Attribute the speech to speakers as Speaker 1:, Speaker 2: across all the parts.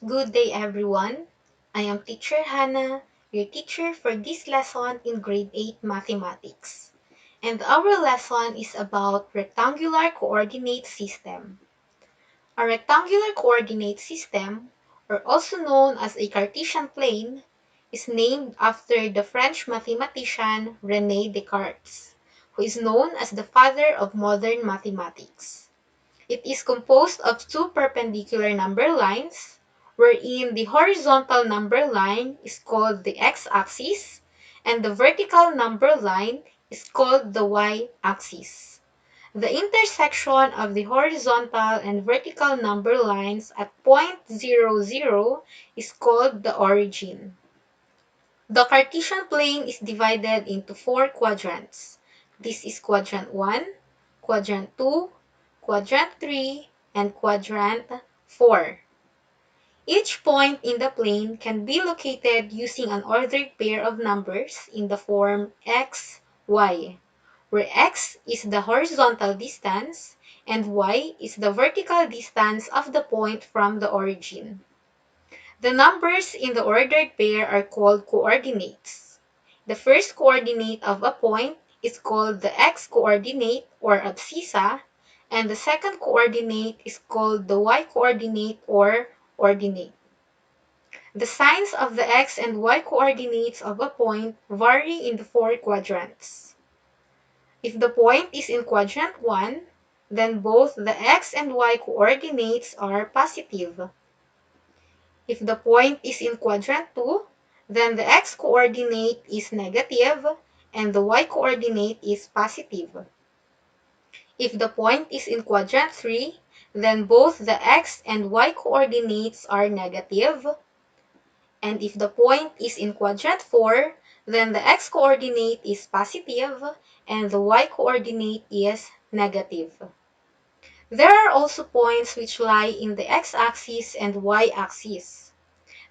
Speaker 1: Good day, everyone. I am Teacher Hannah, your teacher for this lesson in Grade 8 Mathematics. And our lesson is about rectangular coordinate system. A rectangular coordinate system, or also known as a Cartesian plane, is named after the French mathematician René Descartes, who is known as the father of modern mathematics. It is composed of two perpendicular number lines, wherein the horizontal number line is called the x-axis and the vertical number line is called the y-axis. The intersection of the horizontal and vertical number lines at point 0, 0 is called the origin. The Cartesian plane is divided into four quadrants. This is quadrant 1, quadrant 2, quadrant 3, and quadrant 4. Each point in the plane can be located using an ordered pair of numbers in the form x, y, where x is the horizontal distance and y is the vertical distance of the point from the origin. The numbers in the ordered pair are called coordinates. The first coordinate of a point is called the x-coordinate or abscissa, and the second coordinate is called the y-coordinate or ordinate. The signs of the x and y coordinates of a point vary in the four quadrants. If the point is in quadrant 1, then both the x and y coordinates are positive. If the point is in quadrant 2, then the x-coordinate is negative and the y-coordinate is positive. If the point is in quadrant 3, then both the x and y coordinates are negative. And if the point is in quadrant 4, then the x-coordinate is positive and the y-coordinate is negative. There are also points which lie in the x-axis and y-axis.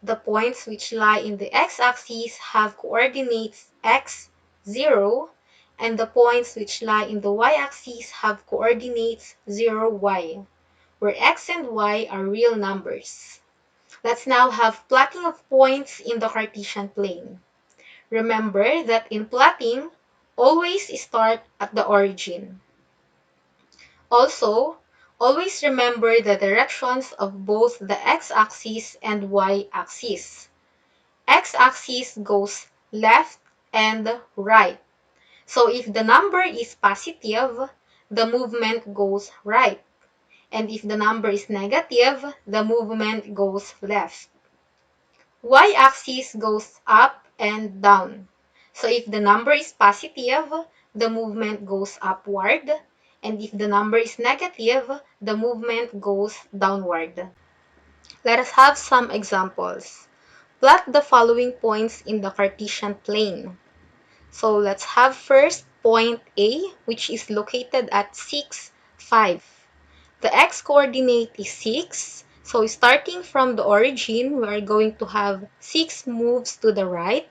Speaker 1: The points which lie in the x-axis have coordinates x, 0, and the points which lie in the y-axis have coordinates 0, y, where x and y are real numbers. Let's now have plotting of points in the Cartesian plane. Remember that in plotting, always start at the origin. Also, always remember the directions of both the x-axis and y-axis. X-axis goes left and right. So if the number is positive, the movement goes right. And if the number is negative, the movement goes left. Y-axis goes up and down. So if the number is positive, the movement goes upward. And if the number is negative, the movement goes downward. Let us have some examples. Plot the following points in the Cartesian plane. So let's have first point A, which is located at 6, 5. The x-coordinate is 6. So starting from the origin, we are going to have 6 moves to the right.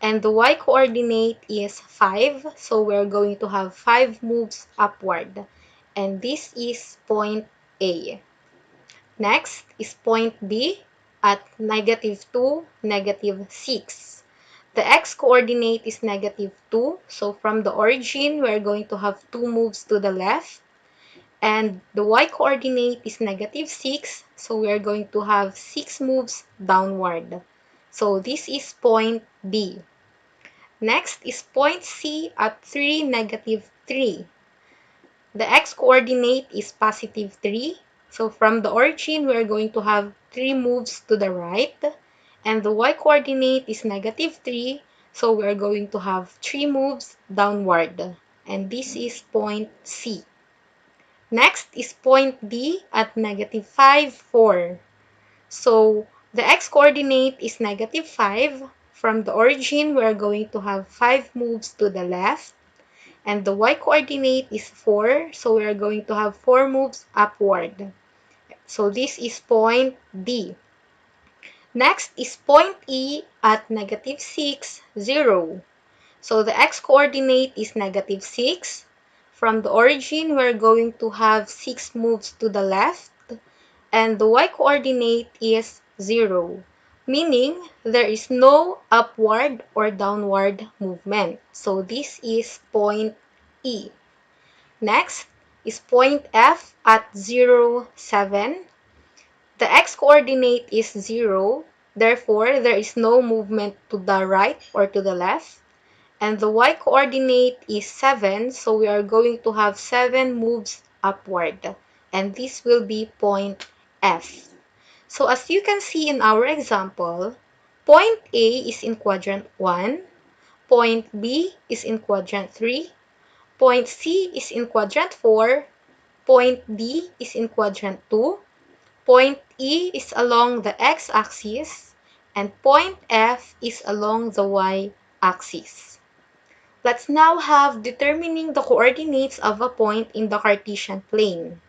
Speaker 1: And the y-coordinate is 5. So we're going to have 5 moves upward. And this is point A. Next is point B at -2, -6. The x-coordinate is -2, so from the origin, we're going to have 2 moves to the left. And the y-coordinate is -6, so we're going to have 6 moves downward. So this is point B. Next is point C at 3, -3. The x-coordinate is +3. So from the origin, we're going to have 3 moves to the right. And the y-coordinate is -3. So we're going to have 3 moves downward. And this is point C. Next is point D at -5, 4. So the x-coordinate is -5. From the origin, we're going to have 5 moves to the left. And the y-coordinate is 4, so we are going to have 4 moves upward. So this is point D. Next is point E at -6, 0. So the x-coordinate is -6. From the origin, we're going to have 6 moves to the left. And the y-coordinate is 0, meaning there is no upward or downward movement. So this is point E. Next is point F at 0, 7. The x-coordinate is 0, therefore there is no movement to the right or to the left. And the y-coordinate is 7, so we are going to have 7 moves upward. And this will be point F. So as you can see in our example, point A is in quadrant 1, point B is in quadrant 3, point C is in quadrant 4, point D is in quadrant 2, point E is along the x-axis, and point F is along the y-axis. Let's now have determining the coordinates of a point in the Cartesian plane.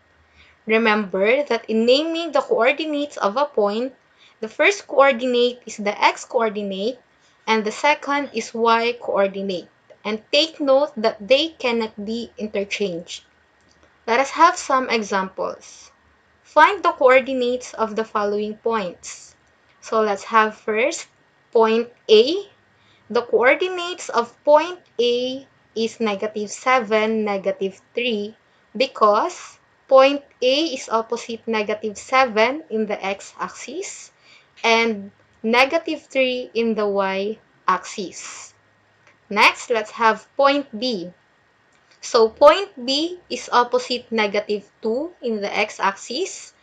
Speaker 1: Remember that in naming the coordinates of a point, the first coordinate is the x-coordinate and the second is y-coordinate. And take note that they cannot be interchanged. Let us have some examples. Find the coordinates of the following points. So let's have first point A. The coordinates of point A is -7, -3 because point A is opposite -7 in the x-axis and -3 in the y-axis. Next, let's have point B. So point B is opposite -2 in the x-axis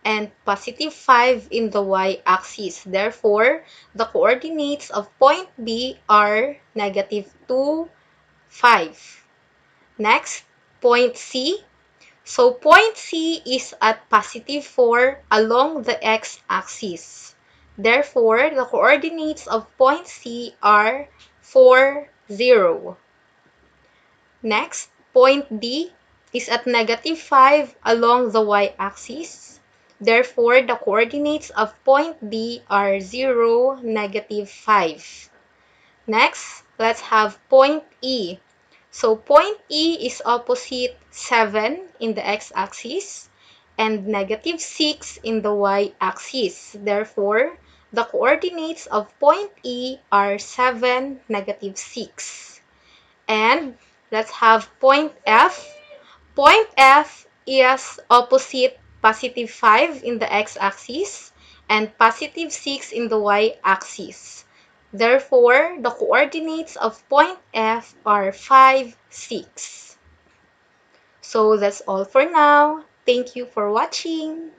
Speaker 1: and +5 in the y-axis. Therefore, the coordinates of point B are -2, 5. Next, point C. So point C is at +4 along the x-axis. Therefore, the coordinates of point C are 4, 0. Next, point D is at -5 along the y-axis. Therefore, the coordinates of point D are 0, -5. Next, let's have point E. So point E is opposite 7 in the x-axis and -6 in the y-axis. Therefore, the coordinates of point E are 7, -6. And let's have point F. Point F is opposite +5 in the x-axis and +6 in the y-axis. Therefore, the coordinates of point F are 5, 6. So that's all for now. Thank you for watching.